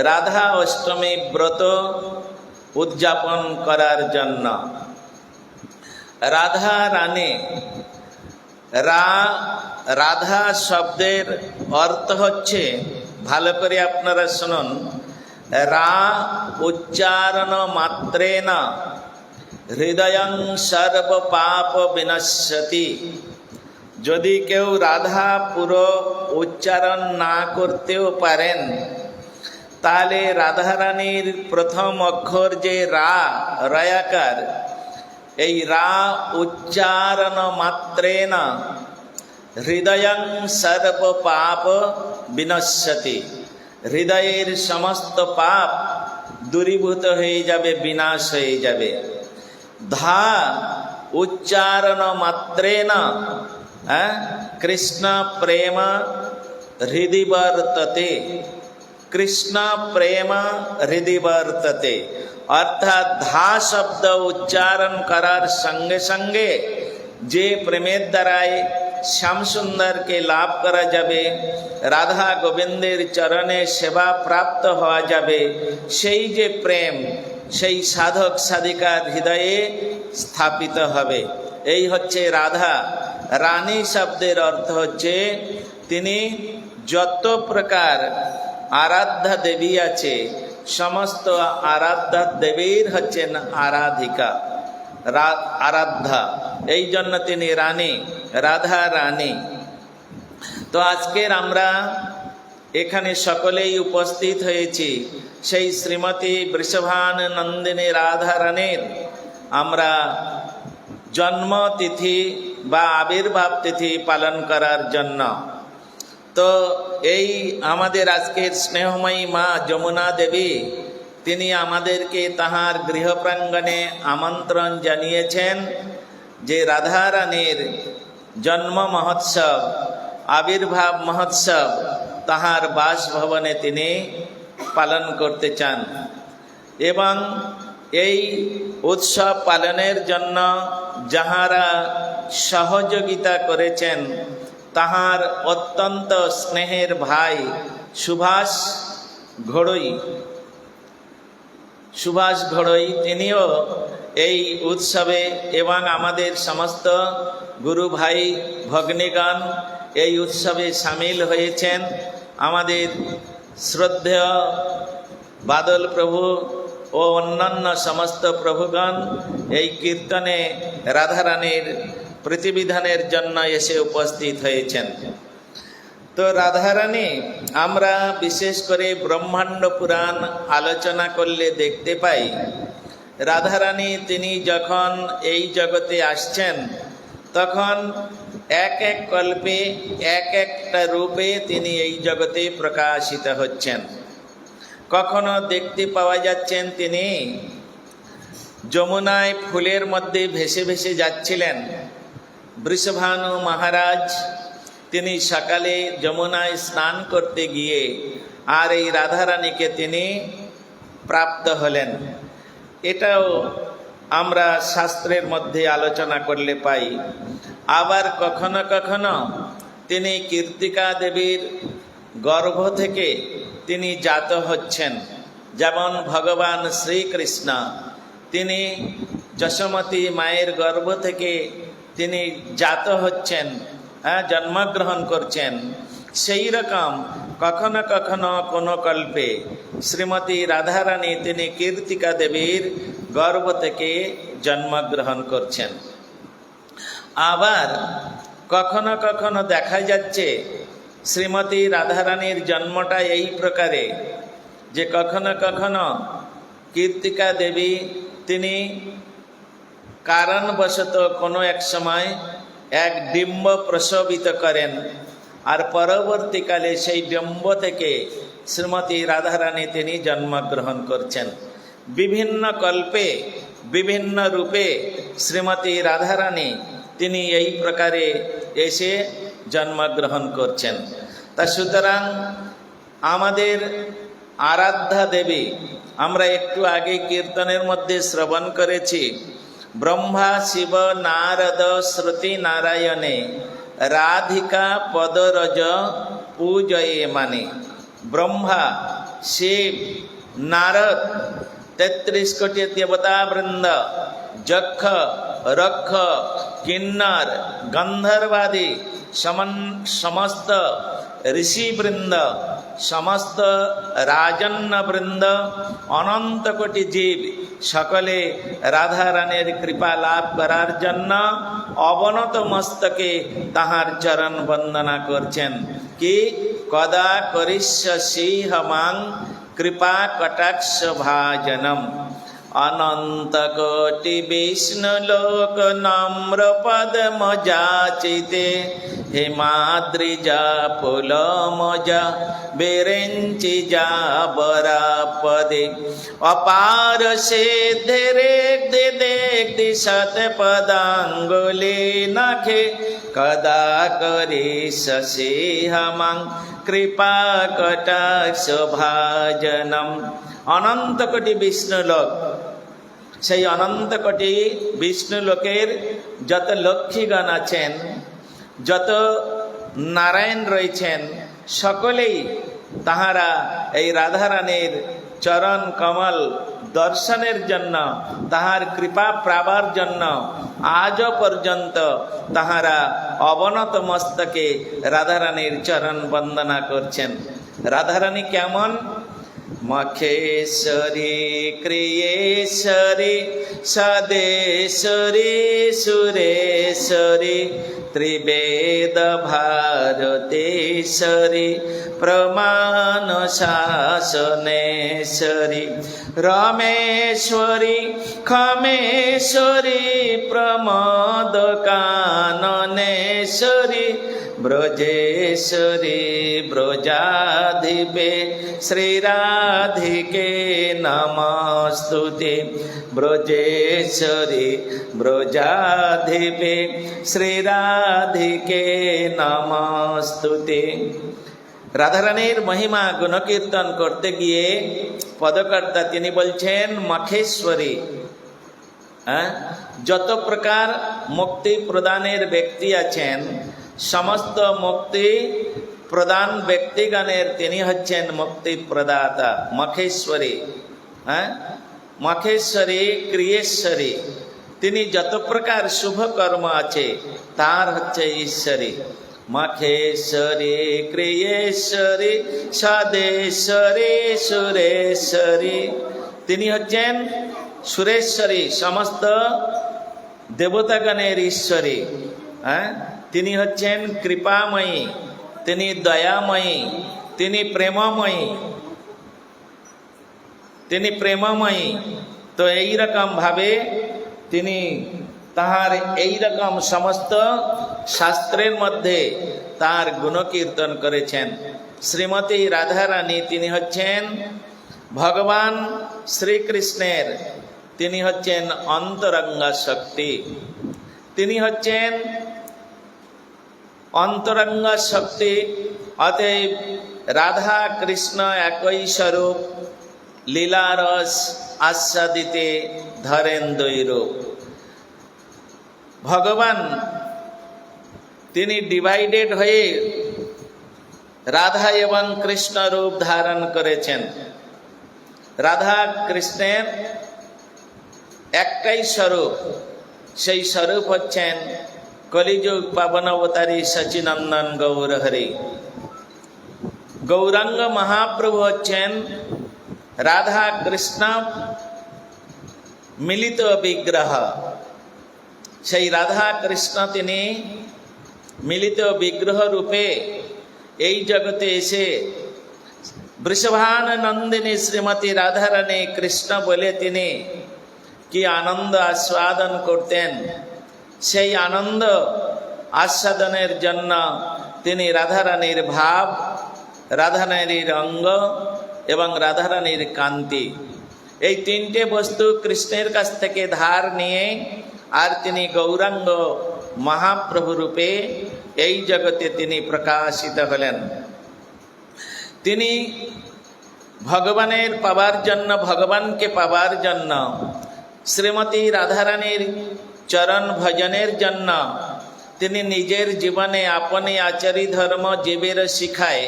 রাধা অষ্টমী ব্রত উদযাপন করার জন্য। রাধা রানী, রাধা শব্দের অর্থ হচ্ছে, ভালো করে আপনারা শুনুন, রা উচ্চারণ মাত্রেন হৃদয়ং সর্ব পাপ বিনশ্যতি। যদি কেউ রাধা পুরো উচ্চারণ না করতেও পারেন, তাহলে রাধারানীর প্রথম অক্ষর যে রা, রয়াকার, এই রা উচ্চারণ মাত্রেন হৃদয়ং সর্ব পাপ বিনশ্যতি। হৃদয়ের সমস্ত পাপ দূরীভূত হয়ে যাবে, বিনাশ হয়ে যাবে। ধা উচ্চারণ মাত্রেন কৃষ্ণ প্রেম হৃদি বর্ততে। কৃষ্ণ প্রেম হৃদি বর্ততে, অর্থাৎ ধা শব্দ উচ্চারণ করার সঙ্গে সঙ্গে যে প্রেমের দ্বারায় শ্যামসুন্দরকে লাভ করা যাবে, রাধা গোবিন্দের চরণে সেবা প্রাপ্ত হওয়া যাবে, সেই যে প্রেম, সেই সাধক সাধিকার হৃদয়ে স্থাপিত হবে। এই হচ্ছে রাধা রানী শব্দের অর্থ হচ্ছে তিনি যত প্রকার আরাধ্যা দেবী আছে, সমস্ত আরাধ্যা দেবীর হচ্ছেন আরাধিকা, আরাধ্যা। এই জন্য তিনি রানী, রাধা রানী। তো আজকের আমরা এখানে সকলেই উপস্থিত হয়েছি সেই শ্রীমতী বৃষভানন্দিনী রাধা রানীর আমরা জন্মতিথি বা আবির্ভাব তিথি পালন করার জন্য। তো এই আমাদের আজকের স্নেহময়ী মা যমুনা দেবী, তিনি আমাদেরকে তাহার গৃহপ্রাঙ্গণে আমন্ত্রণ জানিয়েছেন যে রাধা রানীর জন্ম মহোৎসব, আবির্ভাব মহোৎসব তাহার বাসভবনে তিনি পালন করতে চান। এবং এই উৎসব পালনের জন্য যাহারা সহযোগিতা করেছেন, তাহার অত্যন্ত স্নেহের ভাই সুভাষ ঘড়ই, তিনিও এই উৎসবে এবং আমাদের সমস্ত গুরু ভাই ভগ্নীগণ এই উৎসবে সামিল হয়েছেন। আমাদের শ্রদ্ধেয় বাদল প্রভু ও অন্যান্য সমস্ত প্রভুগণ এই কীর্তনে রাধারানীর প্রতিবিধানের জন্য এসে উপস্থিত হয়েছেন। তো রাধারানী, আমরা বিশেষ করে ব্রহ্মাণ্ড পুরাণ আলোচনা করলে দেখতে পাই, রাধারানী তিনি যখন এই জগতে আসছেন, তখন এক এক কল্পে এক একটা রূপে তিনি এই জগতে প্রকাশিত হচ্ছেন। কখনো দেখতে পাওয়া যাচ্ছেন তিনি যমুনায় ফুলের মধ্যে ভেসে ভেসে যাচ্ছিলেন। বৃষভানু মহারাজ তিনি সকালে যমুনায় স্নান করতে গিয়ে আর এই রাধারানীকে তিনি প্রাপ্ত হলেন। এটাও আমরা শাস্ত্রের মধ্যে আলোচনা করলে পাই। আবার কখনো কখনো তিনি কীর্তিকা দেবীর গর্ভ থেকে তিনি জাত হচ্ছেন। যেমন ভগবান শ্রীকৃষ্ণ, তিনি যশোমতী মায়ের গর্ভ থেকে তিনি জাত হচ্ছেন, জন্মগ্রহণ করছেন। সেই রকম কখনো কখনো কোনো কল্পে শ্রীমতী রাধারানী তিনি কীর্তিকা দেবীর গর্ভ থেকে জন্মগ্রহণ করছেন। আবার কখনো কখনো দেখা যাচ্ছে শ্রীমতী রাধারানীর জন্মটা এই প্রকারে যে কখনো কখনো কীর্তিকা দেবী তিনি কারণবশত কোনো এক সময় এক ডিম্ব প্রসবিত করেন, আর পরবর্তীকালে সেই ডিম্ব থেকে শ্রীমতী রাধারানী তিনি জন্মগ্রহণ করছেন। বিভিন্ন কল্পে বিভিন্ন রূপে শ্রীমতী রাধারানী তিনি এই প্রকারে এসে জন্মগ্রহণ করছেন। তা সুতরাং আমাদের আরাধ্যা দেবী, আমরা একটু আগে কীর্তনের মধ্যে শ্রবণ করেছি, ব্রহ্মা শিব নারদ শ্রুতি নারায়ণে রাধিকা পদরজ পূজয়ে মানে। ব্রহ্মা शिव, नारद, 33 कोटि देवता वृंद, जख, रख, किन्नर, गंधर्वादि समस्त ऋषि वृंद, समस्त राजन्न वृंद, अनंत कोटि जीव सकले राधा रानीर कृपा लाभ करार जन्य अवনত मस्तके ताहार चरण वंदना करछेन कि कदा करिष्यसि हमां कृपा कटाक्ष भाजनम। अनंत कोटि विष्णु लोक नम्र पद मजाचिते हिमाद्रिजा पुल मजा बेरेंचि जा बरापदे अपार से देख दे सत पदांगुली नखे कदा करिष्यसि हमां कृपा कटाक्ष भाजनम। अनंत कोटि विष्णु लोक, সেই অনন্ত কোটি বিষ্ণু লোকের যত লক্ষ্মীগণ আছেন, যত নারায়ণ রয়েছেন, সকলেই তাহারা এই রাধারানীর চরণ কমল দর্শনের জন্য, তাহার কৃপা পাবার জন্য আজও পর্যন্ত তাহারা অবনত মস্তকে রাধারানীর চরণ বন্দনা করছেন। রাধারানী কেমন? मखेश्वरी क्रियेश्वरी सदेश्वरी सुरेश्वरी त्रिवेद भारतेश्वरी प्रमाण शासनेश्वरी रमेश्वरी खमेश्वरी प्रमोद काननेश्वरी ब्रजेश्वरी ब्रजाधिपे श्रीराधिके नमस्तुते। ब्रजेश्वरी ब्रजाधिपे श्रीराधिके नमस्तुते। রাধারানীর মহিমা গুণকীর্তন করতে গিয়ে পদকর্তা তিনি বলছেন মখেশ্বরী। যত প্রকার মুক্তি প্রদানের ব্যক্তি আছেন, সমস্ত মুক্তি প্রদান ব্যক্তিগণের তিনি হচ্ছেন মুক্তি প্রদাতা মখেশ্বরী। মখেশ্বরী ক্রিয়েশ্বরী, তিনি যত প্রকার শুভ কর্ম আছে তার হচ্ছে ঈশ্বরী। मखेश्वरी क्रियेश्वरी सदेश्वरी सुरेश्वरी, তিনি হচ্ছেন সুরেশ্বরী, সমস্ত দেবতাগণের ঈশ্বরী। তিনি হচ্ছেন কৃপাময়ী, তিনি দয়াময়ী, তিনি প্রেমময়ী, তিনি প্রেমময়ী। তো এইরকম ভাবে তিনি তাহার এইরকম সমস্ত শাস্ত্রের মধ্যে তার গুণকীর্তন করেছেন। শ্রীমতী রাধারানী তিনি হচ্ছেন ভগবান শ্রীকৃষ্ণের, তিনি হচ্ছেন অন্তরঙ্গা শক্তি, তিনি হচ্ছেন অন্তরঙ্গা শক্তি। অতএব রাধা কৃষ্ণ একই স্বরূপ, লীলারস আস্বাদিতে ধরেন দুই রূপ। ভগবান তিনি ডিভাইডেড হয়ে রাধা এবং কৃষ্ণ রূপ ধারণ করেছেন। রাধা কৃষ্ণের একটাই স্বরূপ, সেই স্বরূপ হচ্ছেন কলিযুগ পাবন অবতারী সচিনন্দন গৌর হরি। গৌরাঙ্গ মহাপ্রভু হচ্ছেন রাধা কৃষ্ণ মিলিত বিগ্রহ। সেই রাধা কৃষ্ণ তিনি মিলিত বিগ্রহ রূপে এই জগতে এসে বৃষভানন্দিনী শ্রীমতী রাধারানী কৃষ্ণ বলে তিনি কি আনন্দ আস্বাদন করতেন, সেই আনন্দ আস্বাদনের জন্য তিনি রাধারানীর ভাব, রাধারানীর অঙ্গ এবং রাধারানীর কান্তি, এই তিনটে বস্তু কৃষ্ণের কাছ থেকে ধার নিয়ে আর তিনি গৌরাঙ্গ মহাপ্রভু রূপে এই জগতে তিনি প্রকাশিত হলেন। তিনি ভগবানের পাবার জন্য, ভগবানকে পাবার জন্য, শ্রীমতী রাধারানীর চরণ ভজনের জন্য তিনি নিজের জীবনে আপনি আচারি ধর্ম জীবের শিখায়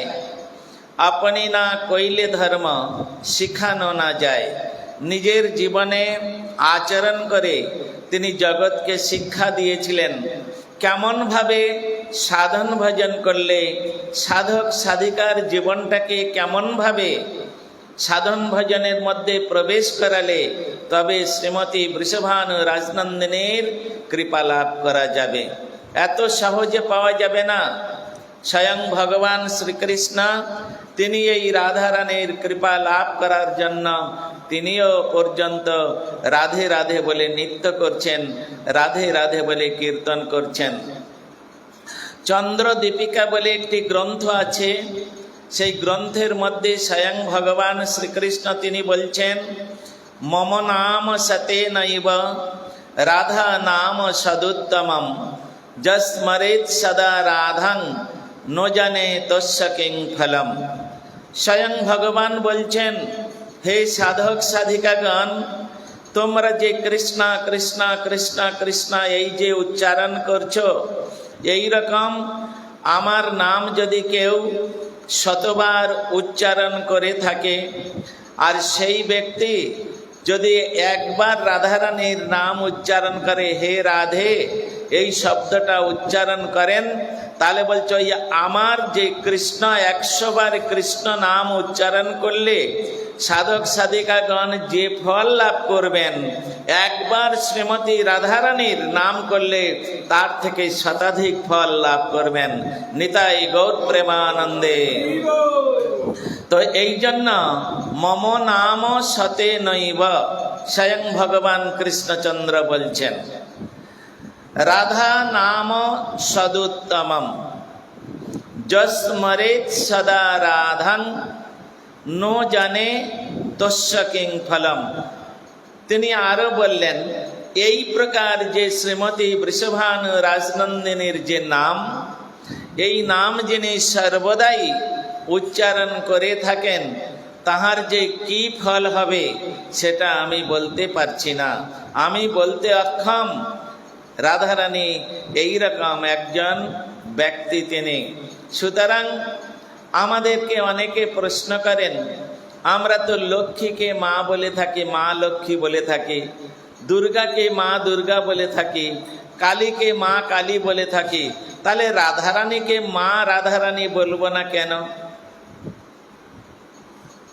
আপনি না কইলে ধর্ম শিখানো না যায়। নিজের জীবনে আচরণ করে তিনি জগৎকে শিক্ষা দিয়েছিলেন কেমনভাবে সাধন ভজন করলে, সাধক সাধিকার জীবনটাকে কেমনভাবে সাধন ভজনের মধ্যে প্রবেশ করালে তবে শ্রীমতী বৃষভানু রাজনন্দিনীর কৃপা লাভ করা যাবে। এত সহজে পাওয়া যাবে না। স্বয়ং ভগবান শ্রীকৃষ্ণ তিনি এই রাধারানীর কৃপা লাভ করার জন্য তিনিও পর্যন্ত রাধে রাধে বলে নৃত্য করছেন, রাধে রাধে বলে কীর্তন করছেন। চন্দ্র দীপিকা বলে একটি গ্রন্থ আছে, সেই গ্রন্থের মধ্যে স্বয়ং ভগবান শ্রীকৃষ্ণ তিনি বলছেন, মম নাম সতে নৈব রাধা নাম সদুত্তমম যস্মরেৎ সদা রাধাং ন জানে তস্য কিং ফলম। স্বয়ং ভগবান বলছেন, হে সাধক সাধিকাগণ, তোমরা যে কৃষ্ণ কৃষ্ণ কৃষ্ণ কৃষ্ণ এই যে উচ্চারণ করছো, এই রকম আমার নাম যদি কেউ শতবার উচ্চারণ করে থাকে আর সেই ব্যক্তি যদি একবার রাধারানীর নাম উচ্চারণ করে, হে রাধে এই শব্দটা উচ্চারণ করেন, তাহলে বলছো আমার যে কৃষ্ণ 100 বার কৃষ্ণ নাম উচ্চারণ করলে সাধক সাধিকাগণ যে ফল লাভ করবেন, একবার শ্রীমতী রাধারানীর নাম করলে তার থেকে শতাধিক ফল লাভ করবেন। নিতাই গৌর প্রেমানন্দে। তো এই জন্য মম নাম সতে নৈব স্বয়ং ভগবান কৃষ্ণচন্দ্র বলছেন, রাধা নাম সদুত্তমম যস্মরেৎ সদা রাধাং নো জানে তস্য কিং ফলম। তিনি আরো বললেন, এই প্রকার যে শ্রীমতী বৃষভানু রাজনন্দিনীর যে নাম, এই নাম যিনি সর্বদাই উচ্চারণ করে থাকেন, তাহার যে কি ফল হবে সেটা আমি বলতে পারছি না, আমি বলতে অক্ষম। রাধারানী এইরকম একজন ব্যক্তি তিনি। সুতরাং আমাদেরকে অনেকে প্রশ্ন করেন, আমরা তো লক্ষ্মীকে মা বলে থাকি, মা লক্ষ্মী বলে থাকি, দুর্গাকে মা দুর্গা বলে থাকি, কালীকে মা কালী বলে থাকি, তাহলে রাধারানীকে মা রাধারানী বলবো না কেন?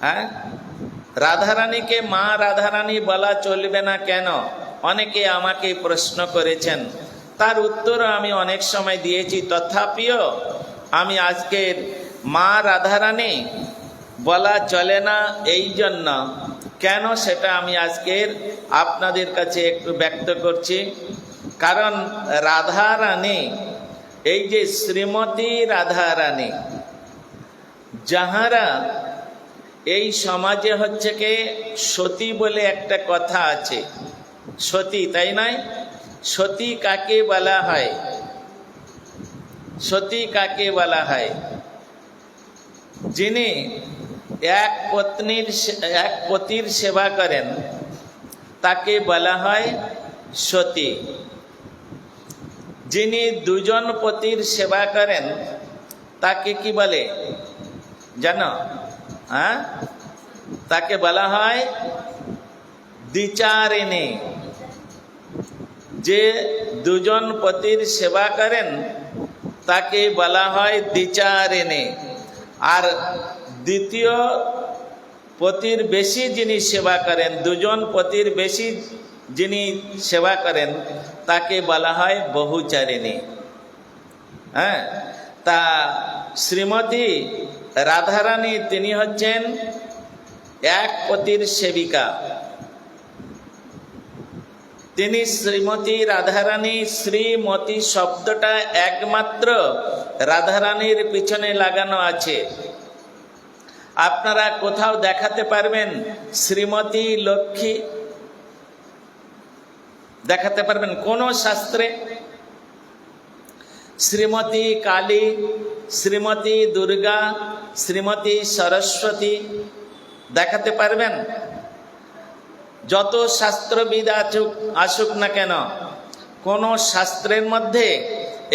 হ্যাঁ, রাধারানীকে মা রাধারানী বলা চলবে না কেন? অনেকে আমাকে প্রশ্ন করেছেন, তার উত্তর আমি অনেক সময় দিয়েছি। তথাপিও আমি আজকের মা রাধারানী বলা চলে না এই জন্য কেন সেটা আমি আজকের আপনাদের কাছে একটু ব্যক্ত করছি। কারণ রাধারানী, এই যে শ্রীমতী রাধারানী, যাহারা এই সমাজে হচ্ছে কি সতী বলে একটা কথা আছে, সতী, তাই নয়? সতী কাকে বলা হয়? সতী কাকে বলা হয়? যিনি এক পতির সেবা করেন তাকে বলা হয় সতী। যিনি দুজন পতির সেবা করেন তাকে কি বলে জানো? হ্যাঁ, তাকে বলা হয় দ্বিচারিণী। যে দুজন পতির সেবা করেন তাকে বলা হয় দ্বিচারিণী। আর দ্বিতীয় পতির বেশি যিনি সেবা করেন, দুজন পতির বেশি যিনি সেবা করেন তাকে বলা হয় বহুচারিণী। হ্যাঁ, তা শ্রীমতী রাধারানী তিনি হচ্ছেন এক পতির সেবিকা। তিনি শ্রীমতী রাধারানী, শ্রীমতী শব্দটা একমাত্র রাধারানীর পিছনে লাগানো আছে। আপনারা কোথাও দেখাতে পারবেন শ্রীমতী লক্ষ্মী? দেখাতে পারবেন কোন শাস্ত্রে? শ্রীমতী কালী, শ্রীমতী দুর্গা, শ্রীমতী সরস্বতী দেখাতে পারবেন? যত শাস্ত্রবিদ আসুক না কেন, কোন শাস্ত্রের মধ্যে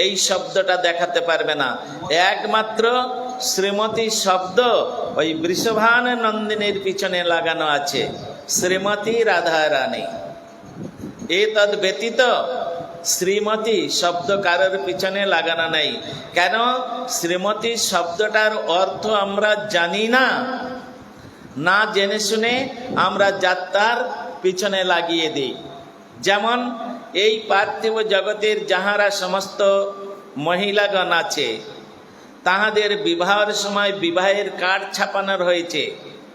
এই শব্দটা দেখাতে পারবে না। একমাত্র শ্রীমতী শব্দ ওই বৃষভান নন্দিনীর পিছনে লাগানো আছে, শ্রীমতী রাধা রানী। এ তদ ব্যতীত শ্রীমতী শব্দ কারোর পিছনে লাগানো নেই। কেন? শ্রীমতী শব্দটার অর্থ আমরা জানি না, না জেনে শুনে আমরা যাত্রার পিছনে লাগিয়ে দিই। যেমন এই পার্থিব জগতের যাহারা সমস্ত মহিলাগণ আছে, তাহাদের বিবাহের সময় বিবাহের কার্ড ছাপানোর হয়েছে,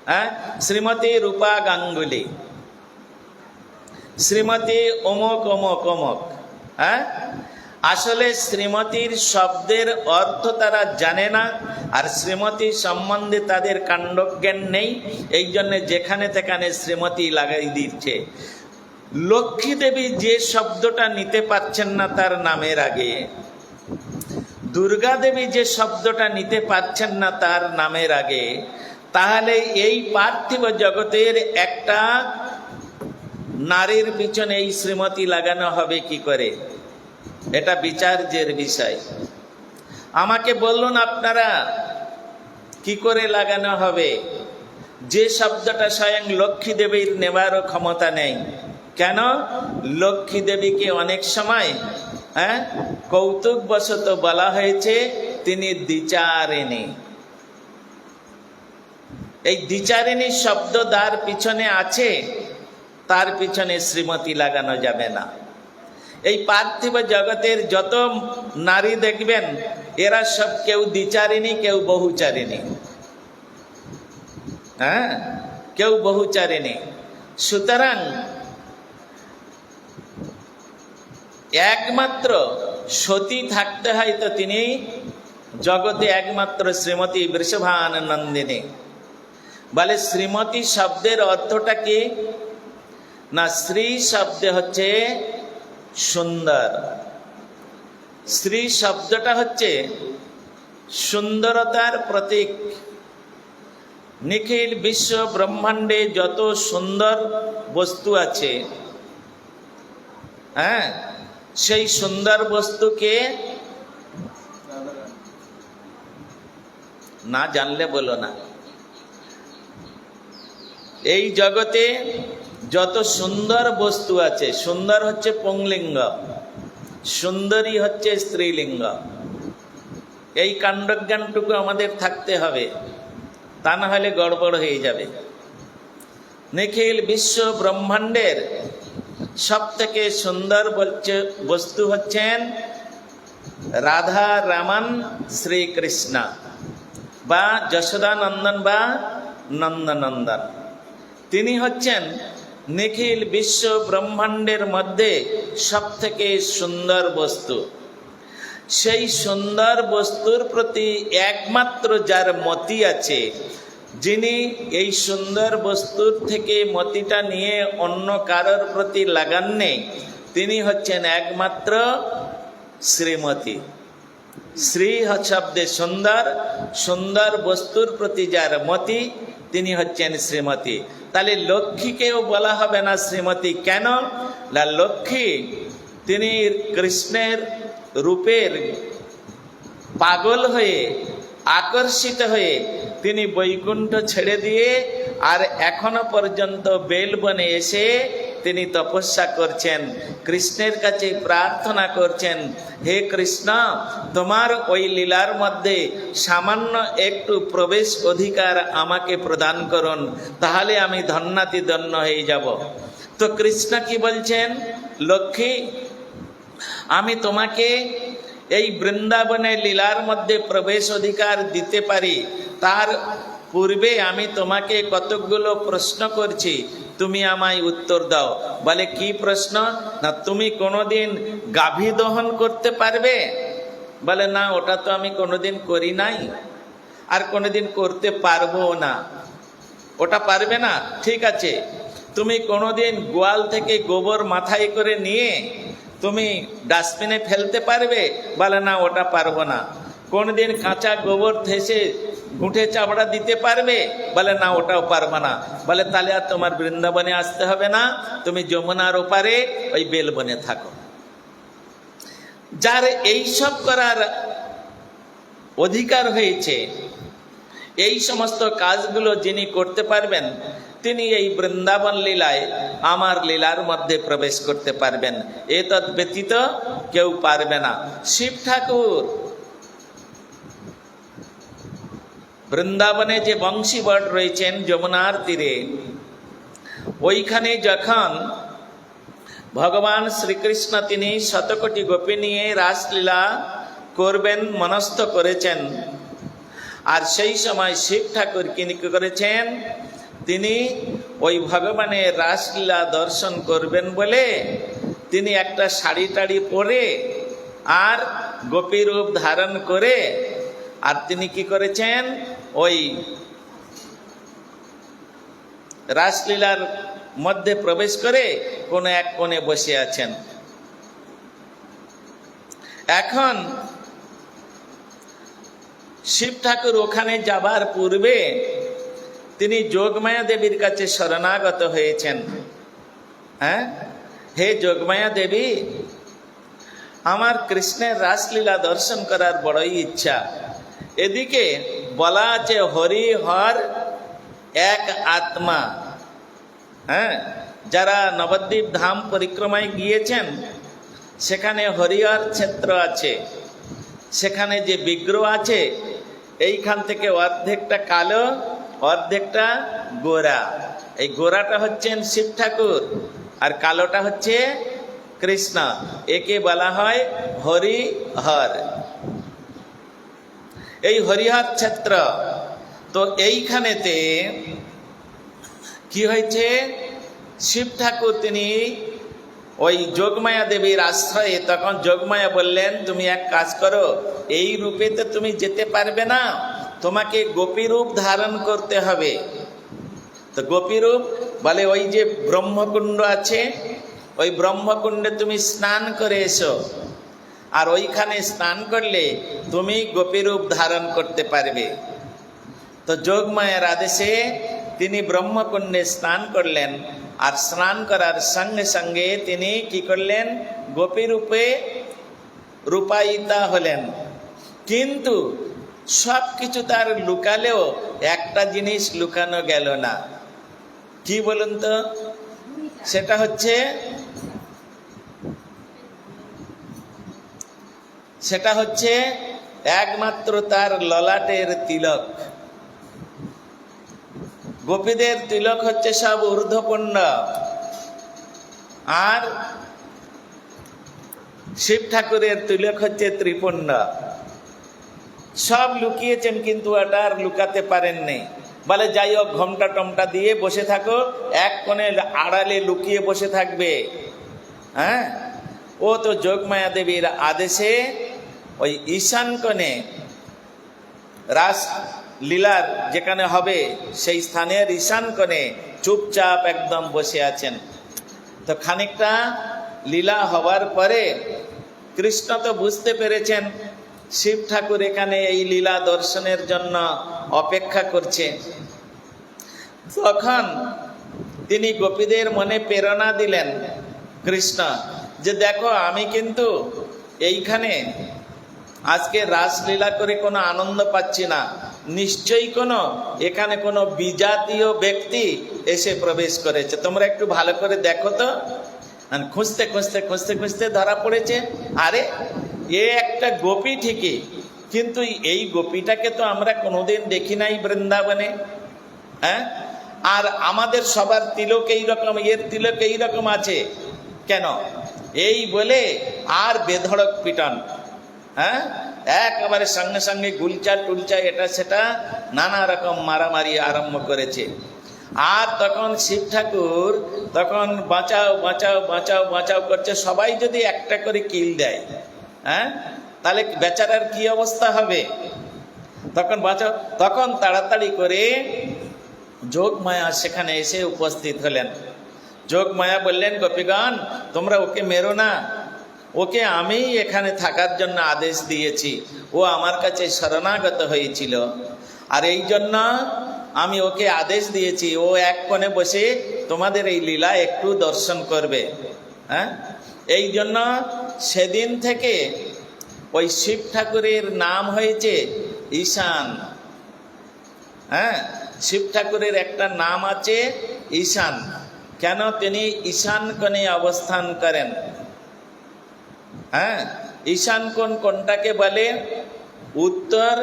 হ্যাঁ, শ্রীমতী রূপা গাঙ্গুলি, শ্রীমতী অমুক অমুক অমুক। হ্যাঁ, আসলে শ্রীমতীর শব্দের অর্থ তারা জানে না, আর শ্রীমতী সম্বন্ধে তাদের কাণ্ডজ্ঞান নেই। এই জন্যে যেখানে তেখানে শ্রীমতী লাগাই দিচ্ছে। লক্ষ্মী দেবী যে শব্দটা নিতে পারছেন না তার নামের আগে, দুর্গা দেবী যে শব্দটা নিতে পারছেন না তার নামের আগে, তাহলে এই পার্থিব জগতের একটা নারীর পিছনে এই শ্রীমতী লাগানো হবে কি করে? এটা বিচার্যের বিষয়। আমাকে বলুন আপনারা, কি করে লাগানো হবে? যে শব্দটা স্বয়ং লক্ষ্মী দেবীর নেবারও ক্ষমতা নেই। কেন? লক্ষ্মী দেবীকে অনেক সময় কৌতুকবশত বলা হয়েছে তিনি দ্বিচারিণী। এই দ্বিচারিণী শব্দ যার পিছনে আছে, তার পিছনে শ্রীমতী লাগানো যাবে না। এই পার্থিব জগতের যত নারী দেখবেন, এরা সব কেউ দ্বিচারিণী, কেউ বহুচারিণী। হ্যাঁ, কেউ বহুচারিণী। সুতরাং একমাত্র সতী থাকতে হয়, তো তিনি জগতে একমাত্র শ্রীমতী বৃষভান নন্দিনী। বলে শ্রীমতী শব্দের অর্থটা কি? না, শ্রী শব্দে হচ্ছে সুন্দর। শ্রী শব্দটা হচ্ছে সুন্দরতার প্রতীক। নিখিল বিশ্ব ব্রহ্মাণ্ডে যত সুন্দর বস্তু আছে, হ্যাঁ, সেই সুন্দর বস্তুকে না জানলে বলো না। এই জগতে যত সুন্দর বস্তু আছে, সুন্দর হচ্ছে পুংলিঙ্গ, সুন্দরী হচ্ছে স্ত্রীলিঙ্গ। এই কাণ্ডজ্ঞানটুকু আমাদের থাকতে হবে, তা না হলে গড়বড় হয়ে যাবে। নিখিল বিশ্ব ব্রহ্মাণ্ডের সব থেকে সুন্দর বস্তু হচ্ছেন রাধা রামন শ্রীকৃষ্ণ, বা যশোদানন্দন বা নন্দনন্দন। তিনি হচ্ছেন নিখিল বিশ্ব ব্রহ্মাণ্ডের মধ্যে সব থেকে সুন্দর বস্তু। সেই সুন্দর বস্তুর প্রতি একমাত্র যার মতি আছে, যিনি এই সুন্দর বস্তুর থেকে মতিটা নিয়ে অন্য কারোর প্রতি লাগান নেই, তিনি হচ্ছেন একমাত্র শ্রীমতী। শ্রী শব্দে সুন্দর, সুন্দর বস্তুর প্রতি যার মতি, তিনি হচ্ছেন শ্রীমতী। তাহলে লক্ষ্মীকেও বলা হবে না শ্রীমতী। কেন? না, লক্ষ্মী তিনি কৃষ্ণের রূপের পাগল হয়ে, আকর্ষিত হয়ে তিনি বৈকুণ্ঠ ছেড়ে দিয়ে আর এখনো পর্যন্ত বেলবনে এসে তিনি তপস্যা করছেন, কৃষ্ণের কাছে প্রার্থনা করছেন, হে কৃষ্ণ, তোমার ওই লীলার মধ্যে সামান্য একটু প্রবেশ অধিকার আমাকে প্রদান করুন, তাহলে আমি ধন্যাতি ধন্য হয়ে যাব। তো কৃষ্ণ কি বলছেন? লক্ষ্মী, আমি তোমাকে এই বৃন্দাবনের লীলার মধ্যে প্রবেশ অধিকার দিতে পারি, তার পূর্বে আমি তোমাকে কতকগুলো প্রশ্ন করছি, তুমি আমায় উত্তর দাও। বলে কি প্রশ্ন? না, তুমি কোনোদিন গাভী দহন করতে পারবে? বলে না, ওটা তো আমি কোনোদিন করি নাই, আর কোনোদিন করতে পারবো না। ওটা পারবে না? ঠিক আছে। তুমি কোনোদিন গোয়াল থেকে গোবর মাথায় করে নিয়ে তুমি ডাস্টবিনে ফেলতে পারবে? বলে না, ওটা পারবো না। কোনদিন কাঁচা গোবর থেসে গুঁটে চাবড়া দিতে পারবে? বলে না, ওটাও পারবো না। বলে তাহলে আর তোমার বৃন্দাবনে আসতে হবে না, তুমি যমুনার ওপারে ওই বেলবনে থাকো। যার এইসব করার অধিকার হয়েছে, এই সমস্ত কাজগুলো যিনি করতে পারবেন তিনি এই বৃন্দাবন লীলায় আমার লীলার মধ্যে প্রবেশ করতে পারবেন, এতদ ব্যতীত কেউ পারবে না। শিব ঠাকুর বৃন্দাবনে যে বংশীবট রয়েছেন যমুনার তীরে, ওইখানে যখন ভগবান শ্রীকৃষ্ণ তিনি শতকোটি গোপী নিয়ে রাসলীলা করবেন মনস্থ করেছেন, আর সেই সময় শিব ঠাকুর কি করেছেন, তিনি ওই ভগবানের রাসলীলা দর্শন করবেন বলে তিনি একটা শাড়ি টাড়ি পরে আর গোপী রূপ ধারণ করে আর তিনি কি করেছেন, ওই রাসলীলার মধ্যে প্রবেশ করে কোনো এক কোণে বসে আছেন। এখন শিব ঠাকুর ওখানে যাবার পূর্বে তিনি যোগমায়া দেবীর কাছে শরণাগত হয়েছেন। হ্যাঁ, হে যোগমায়া দেবী, আমার কৃষ্ণের রাসলীলা দর্শন করার বড়ই ইচ্ছা। এদিকে বলা আছে হরি হর এক আত্মা। হ্যাঁ, যারা নবদ্বীপ ধাম পরিক্রমায় গিয়েছেন সেখানে হরিহর ক্ষেত্র আছে, সেখানে যে বিগ্রহ আছে এইখান থেকে অর্ধেকটা কালো অর্ধেকটা গোরা। এই গোরাটা হচ্ছেন শিব ঠাকুর আর কালোটা হচ্ছে কৃষ্ণ, একে বলা হয় হরিহর। এই হরিহর ক্ষেত্র তো এইখানেতে কি হয়েছে, শিব ঠাকুর তিনি ওই যোগমায়া দেবীর আশ্রয়ে, তখন যোগমায়া বললেন তুমি এক কাজ করো, এই রূপে তো তুমি যেতে পারবে না, তোমাকে গোপী রূপ ধারণ করতে হবে। তো গোপী রূপ বলে ওই যে ব্রহ্মকুণ্ড আছে, ওই ব্রহ্মকুণ্ডে তুমি স্নান করে এসো, আর ওইখানে স্নান করলে তুমি গোপী রূপ ধারণ করতে পারবে। তো যোগমায়ার আদেশে তিনি ব্রহ্মকুণ্ডে স্নান করলেন, আর স্নান করার সঙ্গে সঙ্গে তিনি কি করলেন, গোপী রূপে রূপায়িতা হলেন। কিন্তু সব কিছু তার লুকালেও একটা জিনিস লুকানো গেল না। কি বলুন তো, সেটা হচ্ছে একমাত্র তার ললাটের তিলক। গোপীদের তিলক হচ্ছে সব ঊর্ধ্বপুণ্ড, আর শিব ঠাকুরের তিলক হচ্ছে ত্রিপুণ্ড। সব লুকিয়েছেন কিন্তু এটা আর লুকাতে পারেননি। বলে যাই হোক, ঘোমটা টমটা দিয়ে বসে থাকো, এক কোণে আড়ালে লুকিয়ে বসে থাকবে। হ্যাঁ, ও তো যোগমায়া দেবীর আদেশে ওই ঈশান কোণে রাস লীলার যেখানে হবে সেই স্থানের ঈশান কোণে চুপচাপ একদম বসে আছেন। তো খানিকটা লীলা হওয়ার পরে কৃষ্ণ তো বুঝতে পেরেছেন শিব ঠাকুর এখানে এই লীলা দর্শনের জন্য অপেক্ষা করছে। তখন তিনি গোপীদের মনে প্রেরণা দিলেন কৃষ্ণ, যে দেখো আমি কিন্তু এইখানে আজকে রাসলীলা করে কোনো আনন্দ পাচ্ছি না, নিশ্চয়ই এখানে কোনো বিজাতীয় ব্যক্তি এসে প্রবেশ করেছে, তোমরা একটু ভালো করে দেখো তো। খুঁজতে খুঁজতে খুঁজতে খুঁজতে ধরা পড়েছে, আরে এ একটা গোপী ঠিকই, কিন্তু এই গোপীটাকে তো আমরা কোনোদিন দেখি নাই বৃন্দাবনে। হ্যাঁ, আর আমাদের সবার তিলক এইরকম, এর তিলক এইরকম আছে কেন, এই বলে আর বেধড়ক পিটন। হ্যাঁ, একেবারে সঙ্গে সঙ্গে গুলচা টুলচা এটা সেটা নানা রকম মারামারি আরম্ভ করেছে। আর তখন শিব ঠাকুর তখন বাঁচাও বাঁচাও বাঁচাও বাঁচাও করছে, সবাই যদি একটা করে কিল দেয়, হ্যাঁ, তাহলে বেচারার কি অবস্থা হবে। তখন বাঁচাও, তখন তাড়াতাড়ি করে যোগমায়া সেখানে এসে উপস্থিত হলেন। যোগমায়া বললেন, গোপীগণ তোমরা ওকে মেরো না, ওকে আমি এখানে থাকার জন্য আদেশ দিয়েছি, ও আমার কাছে শরণাগত হয়েছিল, আর এই জন্য আমি ওকে আদেশ দিয়েছি ও এক কোণে বসে তোমাদের এই লীলা একটু দর্শন করবে। হ্যাঁ, এই জন্য সেদিন থেকে ওই শিব ঠাকুরের নাম হয়েছে ঈশান। হ্যাঁ, শিব ঠাকুরের একটা নাম আছে ঈশান। কেন? তিনি ঈশান কোণে অবস্থান করেন। হ্যাঁ, ঈশান কোণ কোনটাকে বলে? উত্তর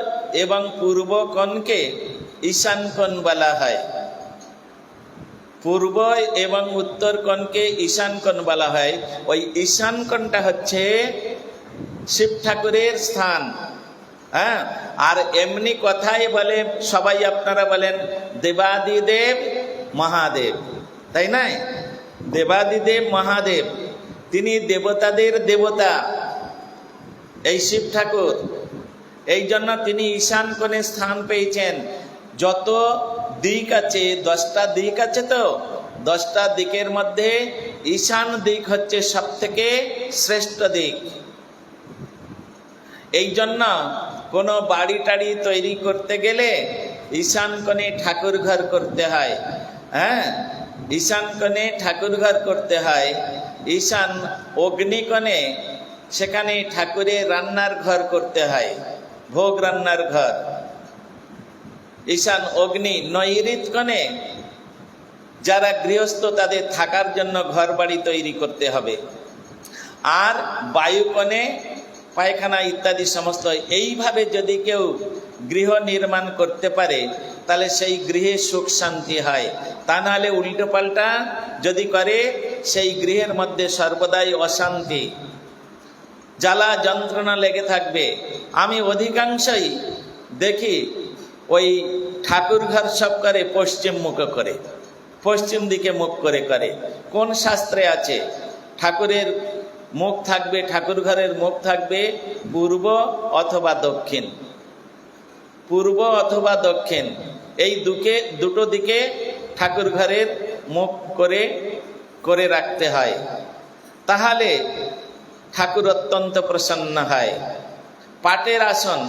এবং পূর্ব কোণকে ঈশান কোণ বলা হয়। পূর্ব এবং উত্তর কোণকে ঈশান কোণ বলা হয়। ওই ঈশান কোণটা হচ্ছে শিব ঠাকুরের স্থান। হ্যাঁ, আর এমনি কথাই বলে সবাই, আপনারা বলেন দেবাদিদেব মহাদেব, তাই না? দেবাদিদেব মহাদেব, তিনি দেবতাদের দেবতা, এই শিব ঠাকুর। এই জন্য তিনি ঈশান কোণে স্থান পেয়েছেন। যত দিক আছে, 10টা দিক আছে, তো 10টা দিকের মধ্যে ঈশান দিক হচ্ছে সব থেকে শ্রেষ্ঠ দিক। এই জন্য কোনো বাড়ি টাড়ি তৈরি করতে গেলে ঈশান কোণে ঠাকুর ঘর করতে হয়। হ্যাঁ, ঈশান কোণে ঠাকুর ঘর করতে হয়। ঈশান অগ্নিকোণে, সেখানে ঠাকুরের রান্নার ঘর করতে হয়, ভোগ রান্নার ঘর। ঈশান অগ্নি নৈঋত কোণে যারা গৃহস্থ তাদের থাকার জন্য ঘর বাড়ি তৈরি করতে হবে। আর বায়ু কোণে পায়খানা ইত্যাদি সমস্ত। এইভাবে যদি কেউ গৃহ নির্মাণ করতে পারে তাহলে সেই গৃহে সুখ শান্তি হয়। তা নাহলে উল্টো পাল্টা যদি করে, সেই গৃহের মধ্যে সর্বদাই অশান্তি, জ্বালা যন্ত্রণা লেগে থাকবে। আমি অধিকাংশই দেখি ওই ঠাকুর ঘর সব করে পশ্চিম মুখ করে, পশ্চিম দিকে মুখ করে করে। কোন শাস্ত্রে আছে ঠাকুরের মুখ থাকবে, ঠাকুর ঘরের মুখ থাকবে পূর্ব অথবা দক্ষিণ? পূর্ব অথবা দক্ষিণ, এই দুটো দিকে ঠাকুর ঘরের মুখ করে করে রাখতে হয়। তাহলে ঠাকুর অত্যন্ত প্রসন্ন হয়। পাটের আসন,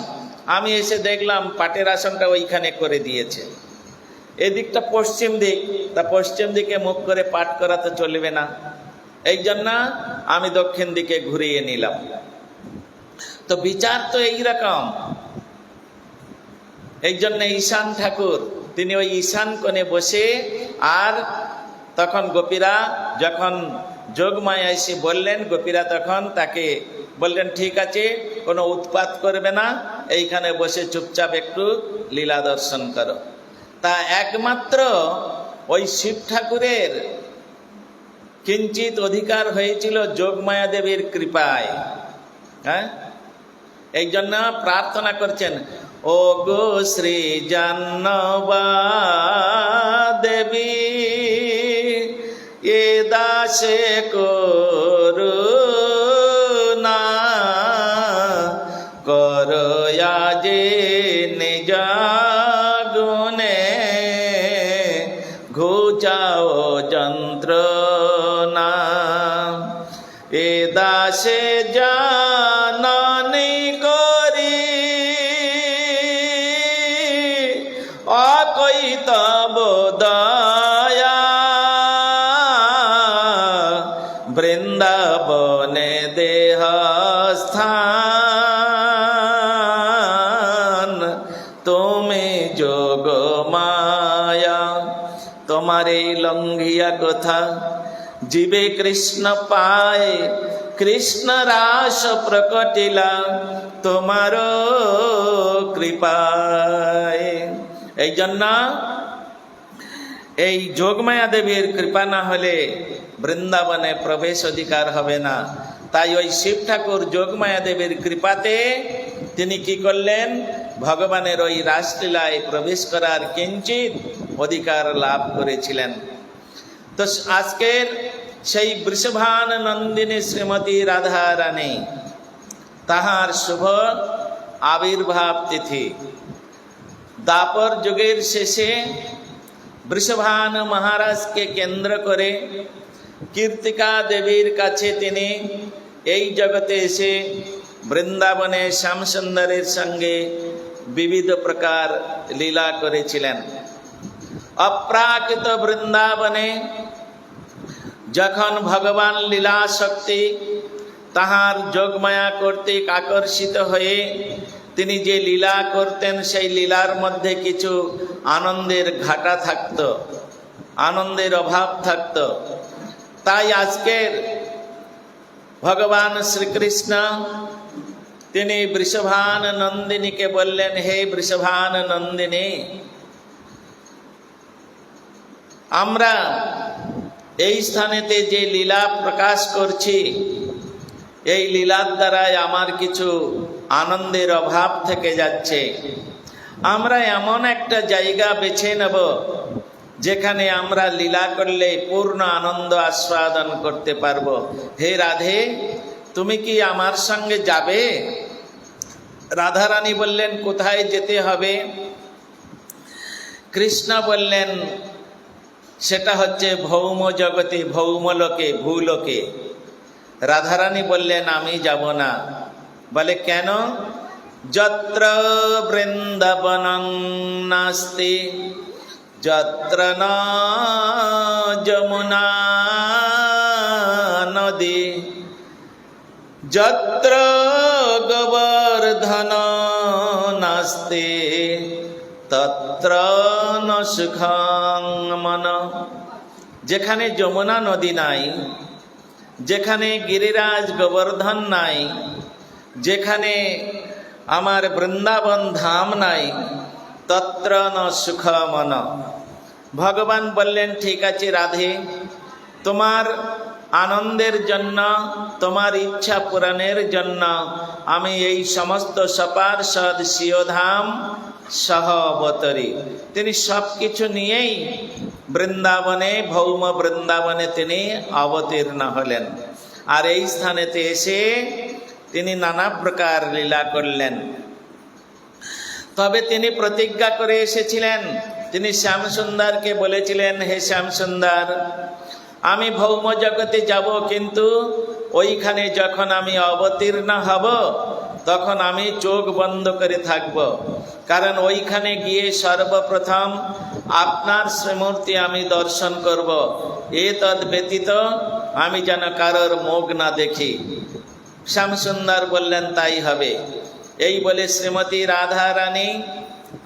আমি এসে দেখলাম পাটের আসনটা ওইখানে করে দিয়েছে। এদিকটা পশ্চিম দিক, তা পশ্চিম দিকে মুখ করে পাঠ করা তো চলবে না। এই জন্য আমি দক্ষিণ দিকে ঘুরিয়ে নিলাম। তো বিচার তো এইরকম। এই জন্য ঈশান ঠাকুর তিনি ওই ঈশান কোণে বসে, আর তখন গোপীরা যখন যোগমায়া এসে বললেন, গোপীরা তখন তাকে বললেন ঠিক আছে, কোনো উৎপাত করবে না, এইখানে বসে চুপচাপ একটু লীলা দর্শন করো। তা একমাত্র ওই শিব ঠাকুরের কিঞ্চিত অধিকার হয়েছিল যোগমায়া দেবীর কৃপায়। হ্যাঁ, এই জন্য প্রার্থনা করছেন, ও গো শ্রী জাহ্নবা দেবী এ দাসে করুণা করয়া যে নিজ গুণে ঘুচাও যন্ত্রণা এ দাসে জাননি করি অকৈতব দয়া বৃন্দাবনে দেহ স্থান তুমি যোগ মায়া। তোমার এই লঙ্ঘিয়া কথা জীবে কৃষ্ণ পায়, কৃষ্ণ রাস প্রকটিলা তোমার কৃপায়। এই জন্য এই যোগমায়া দেবীর কৃপা না হলে বৃন্দাবনে প্রবেশ অধিকার হবে না। তাই ওই শিব ঠাকুর যোগমায়া দেবীর কৃপাতে তিনি কি করলেন, ভগবানের ওই রাসলীলায় প্রবেশ করার কিঞ্চিত অধিকার লাভ করেছিলেন। তো আজকের সেই বৃষভান নন্দিনী শ্রীমতী রাধা রানী, তাহার শুভ আবির্ভাব তিথি। দাপর যুগের শেষে বৃষভান মহারাজকে কেন্দ্র করে কীর্তিকা দেবীর কাছে তিনি এই জগতে এসে বৃন্দাবনে শ্যামসুন্দরের সঙ্গে বিবিধ প্রকার লীলা করেছিলেন। অপ্রাকৃত বৃন্দাবনে যখন ভগবান লীলা শক্তি তাহার যোগমায়া কর্তৃক আকর্ষিত হয়ে তিনি যে লীলা করতেন সেই লীলার মধ্যে কিছু আনন্দের ঘাটা থাকত, আনন্দের অভাব থাকত। তাই আজকের ভগবান শ্রীকৃষ্ণ তিনি বৃষভান নন্দিনীকে বললেন, হে বৃষভান নন্দিনী, আমরা এই স্থানেতে যে লীলা প্রকাশ করছি, এই লীলার দ্বারাই আমার কিছু আনন্দের অভাব থেকে যাচ্ছে। আমরা এমন একটা জায়গা বেছে নেব যেখানে আমরা লীলা করলে পূর্ণ আনন্দ আস্বাদন করতে পারবো। হে রাধে, তুমি কি আমার সঙ্গে যাবে? রাধারানী বললেন, কোথায় যেতে হবে? কৃষ্ণ বললেন, সেটা হচ্ছে ভৌম জগতে, ভৌমলোকে, ভূলোকে। রাধারানী বললেন, আমি যাব না। বলে, কেন? যত্র বৃন্দাবনং নাস্তি যত্র ন যমুনা নদী যত্র গোবর্ধন নাস্তি তত্র ন সুখং মন। যেখানে যমুনা নদী নাই, যেখানে গিরিরাজ গোবর্ধন নাই, যেখানে আমার বৃন্দাবন ধাম নাই, তত্র ন সুখ মন। ভগবান বললেন, ঠিক আছে রাধে, তোমার আনন্দের জন্য, তোমার ইচ্ছা পূরণের জন্য আমি এই সমস্ত সপার্ষদ শিওধাম সহ অবতরী। তিনি সব কিছু নিয়েই বৃন্দাবনে, ভৌম বৃন্দাবনে তিনি অবতীর্ণ হলেন। আর এই স্থানেতে এসে তিনি নানা প্রকার লীলা করলেন। তবে তিনি প্রতিজ্ঞা করে এসেছিলেন, তিনি শ্যামসুন্দরকে বলেছিলেন, হে শ্যামসুন্দর, আমি ভৌম জগতে যাব, কিন্তু ওইখানে যখন আমি অবতীর্ণ হব তখন আমি চোখ বন্ধ করে থাকব, কারণ ওইখানে গিয়ে সর্বপ্রথম আপনার শ্রীমূর্তি আমি দর্শন করব। এ তদ ব্যতীত আমি যেন কারোর মুখ না দেখি। শ্যামসুন্দর বললেন, তাই হবে। এই বলে শ্রীমতী রাধা রানী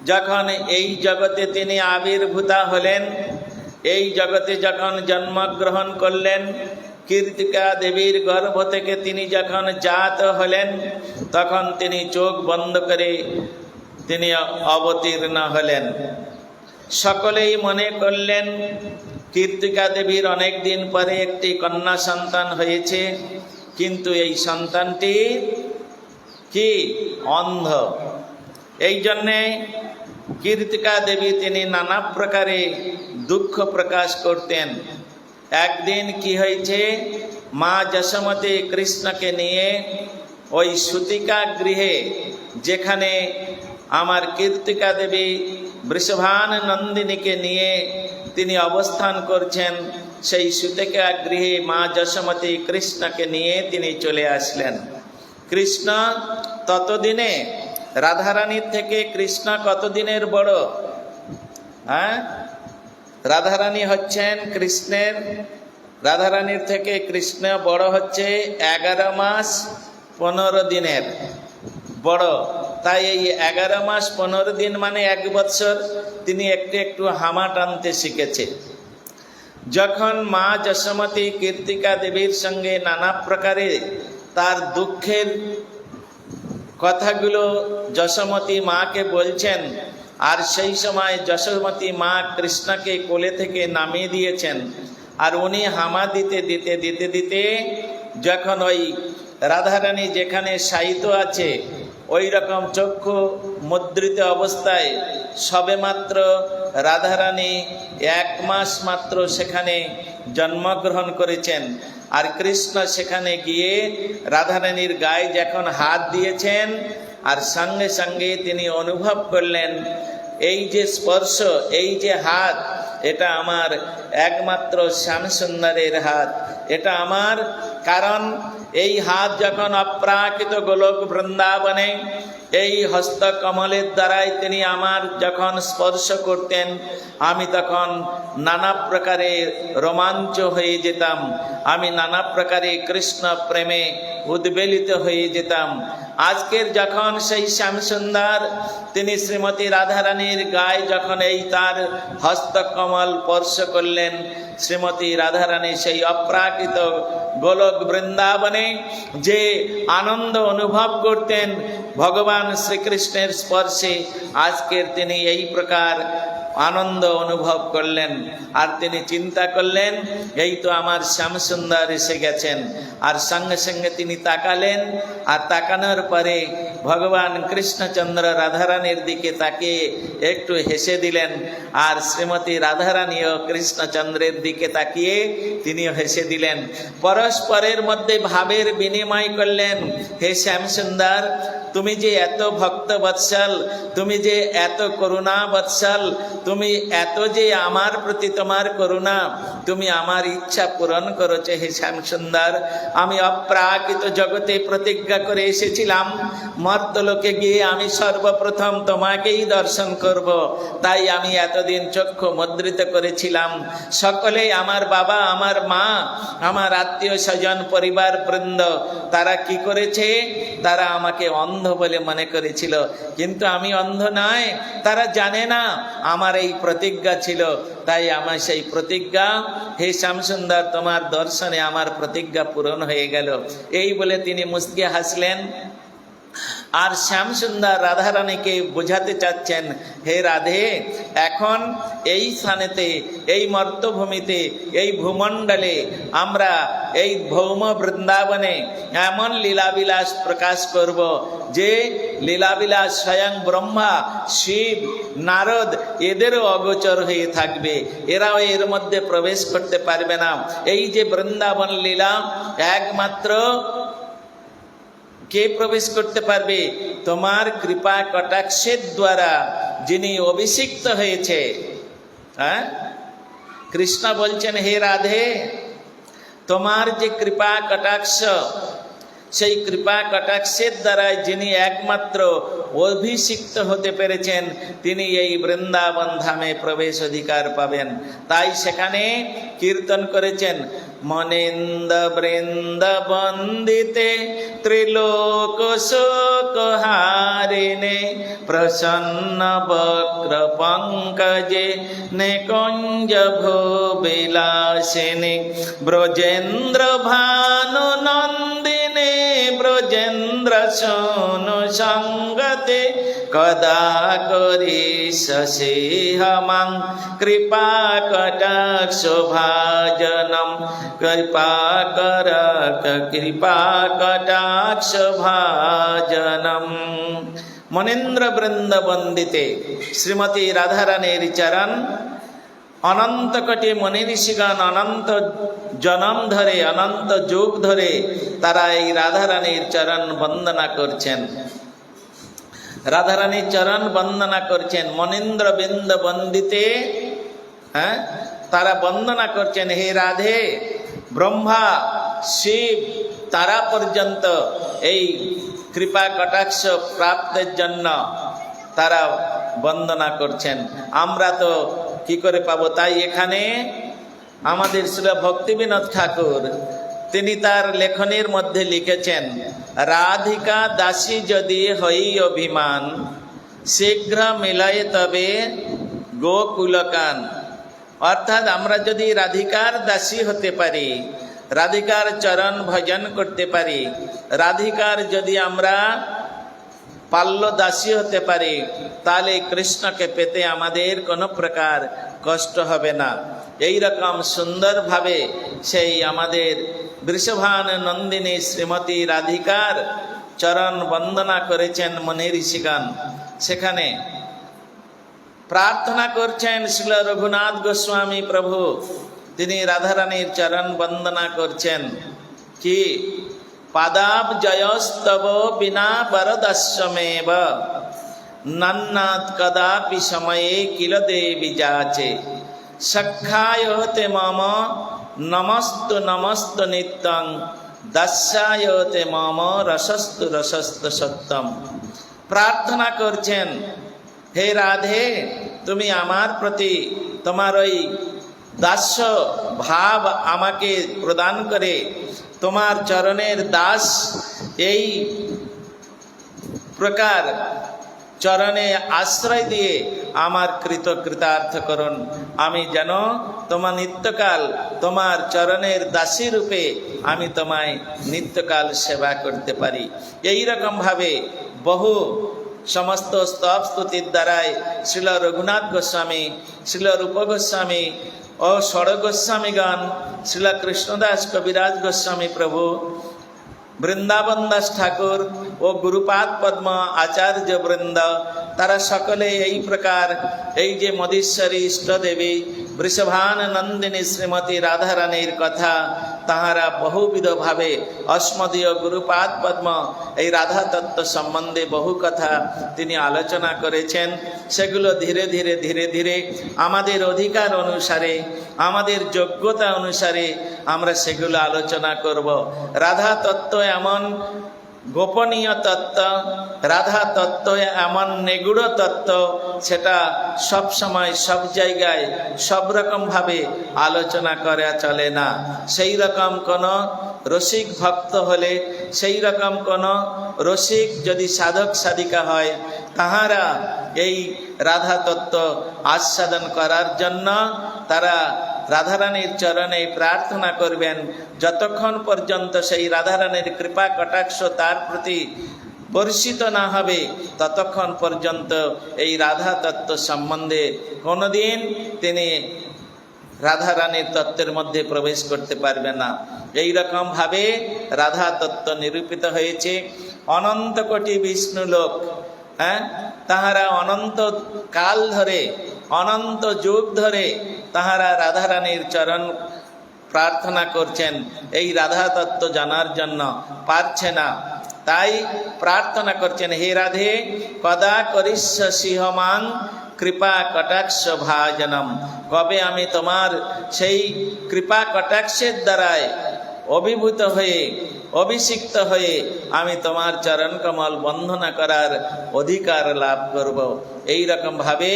যখন এই জগতে তিনি আবির্ভূতা হলেন, এই জগতে যখন জন্মগ্রহণ করলেন, কীর্তিকা দেবীর গর্ভ থেকে তিনি যখন জাত হলেন, তখন তিনি চোখ বন্ধ করে তিনি অবতীর্ণ হলেন। সকলেই মনে করলেন কীর্তিকা দেবীর অনেক দিন পরে একটি কন্যা সন্তান হয়েছে, কিন্তু এই সন্তানটি কি? অন্ধ। এই জন্যে কীর্তিকা দেবী তিনি নানা প্রকারে দুঃখ প্রকাশ করতেন। একদিন কি হয়েছে, মা যশোমতী কৃষ্ণকে নিয়ে ওই সুতিকা গৃহে, যেখানে আমার কীর্তিকা দেবী বৃষভান নন্দিনীকে নিয়ে তিনি অবস্থান করছেন, সেই সুতিকা গৃহে মা যশোমতী কৃষ্ণকে নিয়ে তিনি চলে আসলেন। কৃষ্ণ ততদিনে রাধারানীর থেকে কৃষ্ণ কতদিনের বড়? রাধারানী হচ্ছেন কৃষ্ণের, রাধারানীর থেকে কৃষ্ণ বড় হচ্ছে 11 মাস 15 দিনের বড়। তাই এই 11 মাস 15 দিন মানে 1 বৎসর তিনি একটু একটু হামা টানতে শিখেছে। যখন মা যশোমতী কীর্তিকা দেবীর সঙ্গে নানা প্রকারে তার দুঃখের কথাগুলো যশোমতী মাকে বলছেন, আর সেই সময় যশোমতী মা কৃষ্ণকে কোলে থেকে নামিয়ে দিয়েছেন, আর উনি হামা দিতে দিতে দিতে দিতে যখন ওই রাধারানী যেখানে শায়িত আছে ওই রকম চক্ষু মুদ্রিত অবস্থায় সবেমাত্র রাধারানী 1 মাস মাত্র সেখানে জন্মগ্রহণ করেছেন, আর কৃষ্ণ সেখানে গিয়ে রাধারানীর গায়ে যখন হাত দিয়েছেন, আর সঙ্গে সঙ্গে তিনি অনুভব করলেন এই যে স্পর্শ, এই যে হাত, এটা আমার একমাত্র শ্যামসুন্দরের হাত, এটা আমার কারণ এই হাত যখন অপ্রাকৃত গোলক বৃন্দাবনে এই হস্তকমলের দ্বারাই তিনি আমার যখন স্পর্শ করতেন, আমি তখন নানা প্রকারে রোমাঞ্চ হয়ে যেতাম, আমি নানা প্রকারে কৃষ্ণ প্রেমে উদ্বেলিত হয়ে যেতাম। আজকের যখন সেই শ্যামসুন্দর তিনি শ্রীমতী রাধারানীর গায়ে যখন এই তার হস্তকমল স্পর্শ করলেন, শ্রীমতী রাধারানী সেই অপ্রাকৃত গোলক বৃন্দাবনে যে আনন্দ অনুভব করতেন ভগবান শ্রীকৃষ্ণের স্পর্শে, আজকের তিনি এই প্রকার আনন্দ অনুভব করলেন। আর তিনি চিন্তা করলেন, এই তো আমার শ্যামসুন্দর এসে গেছেন। আর সঙ্গে সঙ্গে তিনি তাকালেন, আর তাকানোর পরে ভগবান কৃষ্ণচন্দ্র রাধারানীর দিকে তাকিয়ে একটু হেসে দিলেন, আর শ্রীমতী রাধারানীও কৃষ্ণচন্দ্রের দিকে তাকিয়ে তিনিও হেসে দিলেন। পরস্পরের মধ্যে ভাবের বিনিময় করলেন, হে শ্যামসুন্দর, তুমি যে এত ভক্ত বৎসল, তুমি যে এত করুণা বৎসল, তুমি এত যে আমার প্রতি তোমার করুণা, তুমি আমার ইচ্ছা পূরণ করেছো হে শ্যামসুন্দর। আমি অপ্রাকৃত জগতে প্রতিজ্ঞা করে এসেছিলাম, মর্তলোকে গিয়ে আমি সর্বপ্রথম তোমাকেই দর্শন করব। তাই আমি এতদিন চক্ষু মুদ্রিত করেছিলাম। সকলেই আমার বাবা, আমার মা, আমার আত্মীয় স্বজন, পরিবার বৃন্দ, তারা কি করেছে? তারা আমাকে অন্ধ বলে মনে করেছিল, কিন্তু আমি অন্ধ নয়। তারা জানে না আমার এই প্রতিজ্ঞা ছিল। তাই আমার সেই প্রতিজ্ঞা, হে শ্যামসুন্দর, তোমার দর্শনে আমার প্রতিজ্ঞা পূরণ হয়ে গেল। এই বলে তিনি মুস্কি হাসলেন। আর শ্যামসুন্দর রাধারানীকে বোঝাতে চাচ্ছেন, হে রাধে, এখন এই স্থানেতে, এই মর্তভূমিতে, এই ভূমণ্ডলে আমরা এই ভৌম বৃন্দাবনে এমন লীলাবিলাস প্রকাশ করব যে লীলাবিলাস স্বয়ং ব্রহ্মা, শিব, নারদ এদেরও অগোচর হয়ে থাকবে, এরাও এর মধ্যে প্রবেশ করতে পারবে না। এই যে বৃন্দাবন লীলা একমাত্র কে প্রবেশ করতে পারবে? তোমার কৃপা কটাক্ষের দ্বারা যিনি অভিষিক্ত হয়েছে। হ্যাঁ, কৃষ্ণ বলছেন, হে রাধে, তোমার যে কৃপা কটাক্ষ, সেই কৃপা কটাক্ষের দ্বারা যিনি একমাত্র অভিষিক্ত হতে পেরেছেন, তিনি এই বৃন্দাবন ধামে প্রবেশ অধিকার পাবেন। তাই সেখানে কীর্তন করেছেন, মনেন্দ বৃন্দ বন্দিতে ত্রিলোক শোক হারিণে প্রসন্ন বক্র পঙ্কজে নিকুঞ্জ ভো বিলাসিনী ব্রজেন্দ্র ভানু নন্দিনে ব্রজেন্দ্র সোনু সঙ্গতে কদা করি সসিহমং কৃপা কটাক্ষ ভাজনম কৃপা কটাক্ষ ভাজনম। মনেন্দ্র বৃন্দ বন্দিতে শ্রীমতী রাধারানীর চরণ অনন্ত কোটি মুনি ঋষিগণ অনন্ত জনম ধরে, অনন্ত যুগ ধরে তারা এই রাধারানীর চরণ বন্দনা করছেন। রাধারানীর চরণ বন্দনা করছেন, মনেন্দ্র বৃন্দ বন্দিতে, হ্যাঁ, তারা বন্দনা করছেন, হে রাধে, ব্রহ্মা, শিব, তারা পর্যন্ত এই কৃপা কটাক্ষ প্রাপ্তের জন্য তারা বন্দনা করছেন। আমরা তো কি করে পাবো? তাই এখানে আমাদের শ্রী ভক্তিবিনোদ ঠাকুর তিনি তার লেখনের মধ্যে লিখেছেন, রাধিকা দাসী যদি হই অভিমান শীঘ্র মিলায় তবে গোকুলকান। অর্থাৎ আমরা যদি রাধিকার দাসী হতে পারি, রাধিকার চরণ ভজন করতে পারি, রাধিকার যদি আমরা পাল্য দাসী হতে পারি, তাহলে কৃষ্ণকে পেতে আমাদের কোনো প্রকার কষ্ট হবে না। এই রকম সুন্দরভাবে সেই আমাদের বৃষভান নন্দিনী শ্রীমতী রাধিকার চরণ বন্দনা করেছেন মুনি ঋষিগণ। সেখানে প্রার্থনা করছেন শ্রীল রঘুনাথ গোস্বামী প্রভু, তিনি রাধারানীর চরণ বন্দনা করছেন কি, পাদাব জয়স্তব বিনা বরদস্যমেব নন্নাথ কদাপি সময়ে কিল দেবী যাচে সখ্যায় তে মম নমস্তু নমস্তু নিত্যং দাস্যায়তে মম রসস্তু রসস্তু সত্যম। প্রার্থনা করছেন, হে রাধে, তুমি আমার প্রতি তোমার ওই দাস্য ভাব আমাকে প্রদান করে তোমার চরণের দাস এই প্রকার চরণে আশ্রয় দিয়ে আমার কৃতার্থ করুন। আমি যেন তোমার নিত্যকাল তোমার চরণের দাসী রূপে আমি তোমায় নিত্যকাল সেবা করতে পারি। এই রকমভাবে বহু সমস্ত স্তব স্তুতির দ্বারাই শ্রীল রঘুনাথ গোস্বামী, শ্রীল রূপ গোস্বামী ও ষড় গোস্বামীগণ, শ্রীল কৃষ্ণদাস কবিরাজ গোস্বামী প্রভু, বৃন্দাবন দাস ঠাকুর ও গুরুপাদ পদ্ম আচার্য বৃন্দ, তারা সকলে এই প্রকার এই যে মদীশ্বরী ইষ্টদেবী বৃষভানন্দিনী শ্রীমতী রাধারানীর কথা তাহারা বহুবিধভাবে অস্মদীয় গুরুপাদ পদ্ম এই রাধা তত্ত্ব সম্বন্ধে বহু কথা তিনি আলোচনা করেছেন। সেগুলো ধীরে ধীরে ধীরে ধীরে আমাদের অধিকার অনুসারে, আমাদের যোগ্যতা অনুসারে আমরা সেগুলো আলোচনা করব। রাধা তত্ত্ব এমন গোপনীয় তত্ত্ব, রাধা তত্ত্ব এমন নিগূঢ় তত্ত্ব, সেটা সব সময় সব জায়গায় সব রকমভাবে আলোচনা করা চলে না। সেই রকম কোনো রসিক ভক্ত হলে, সেই রকম কোনো রসিক যদি সাধক সাধিকা হয়, তাহারা এই রাধা তত্ত্ব আস্বাদন করার জন্য তারা রাধারানীর চরণে প্রার্থনা করবেন। যতক্ষণ পর্যন্ত সেই রাধারানীর কৃপা কটাক্ষ তার প্রতি বর্ষিত না হবে, ততক্ষণ পর্যন্ত এই রাধা তত্ত্ব সম্বন্ধে কোনোদিন তিনি রাধারানীর তত্ত্বের মধ্যে প্রবেশ করতে পারবে না। এই রকমভাবে রাধা তত্ত্ব নিরূপিত হয়েছে। অনন্ত কোটি বিষ্ণু লোক, তাহারা অনন্ত কাল ধরে, অনন্ত যুগ ধরে তাহারা রাধারানীর চরণ প্রার্থনা করছেন এই রাধা তত্ত্ব জানার জন্য, পারছে না, তাই প্রার্থনা করছেন, হে রাধে কদা করিষ্য সিংহমাং কৃপা কটাক্ষ ভাজনম। কবে আমি তোমার সেই কৃপা কটাক্ষের দ্বারায় অভিভূত হয়ে, অভিষিক্ত হয়ে আমি তোমার চরণ কমল বন্দনা করার অধিকার লাভ করব। এই রকম ভাবে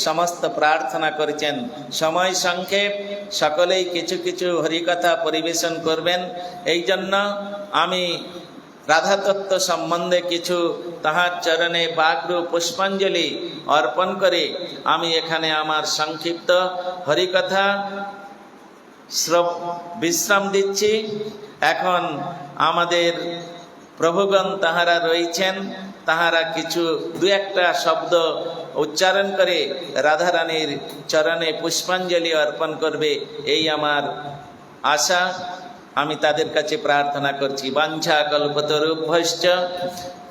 সমস্ত প্রার্থনা করেছেন। সময় সংক্ষেপ, সকলেই কিছু কিছু হরিকথা পরিবেশন করবেন। এই জন্য আমি রাধা তত্ত্ব সম্বন্ধে কিছু তাহার চরণে বাগ্রু পুষ্পাঞ্জলি অর্পণ করে আমি এখানে আমার সংক্ষিপ্ত হরিকথা বিশ্রাম দিচ্ছি। এখন আমাদের প্রভুগণ তাহারা রয়েছেন, তাহারা কিছু দু একটা শব্দ উচ্চারণ করে রাধারানীর চরণে পুষ্পাঞ্জলি অর্পণ করবে, এই আমার আশা। আমি তাদের কাছে প্রার্থনা করছি। বাঞ্ছা কল্পতরুভ্যশ্চ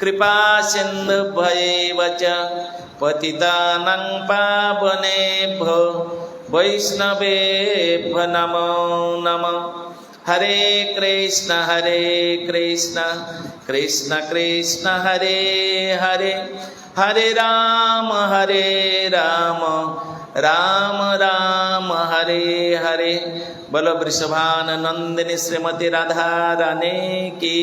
কৃপা সিন্ধুভ্যেব চ পতিতানাং পাবনেভ্যো বৈষ্ণবেভ্যো নমো নমঃ। হরে কৃষ্ণ কৃষ্ণ কৃষ্ণ হরে হরে, হরে রাম রাম রাম হরে হরে। बोलो वृषभानंदिनी श्रीमती राधा रानी की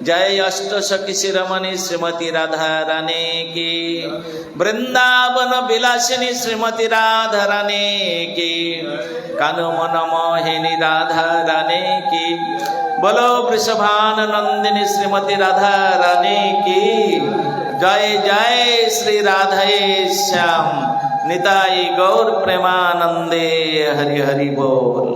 जय। अष्ट सखी शिरोमणि श्रीमती राधा रानी की, वृंदावन विलासिनी श्रीमती राधा रानी की, कानो मन मोहिनी राधा रानी की। बोलो वृषभानंदिनी श्रीमती राधा रानी की जय। जय श्री राधे श्याम निताई गौर प्रेमानंदे हरि हरि बोल।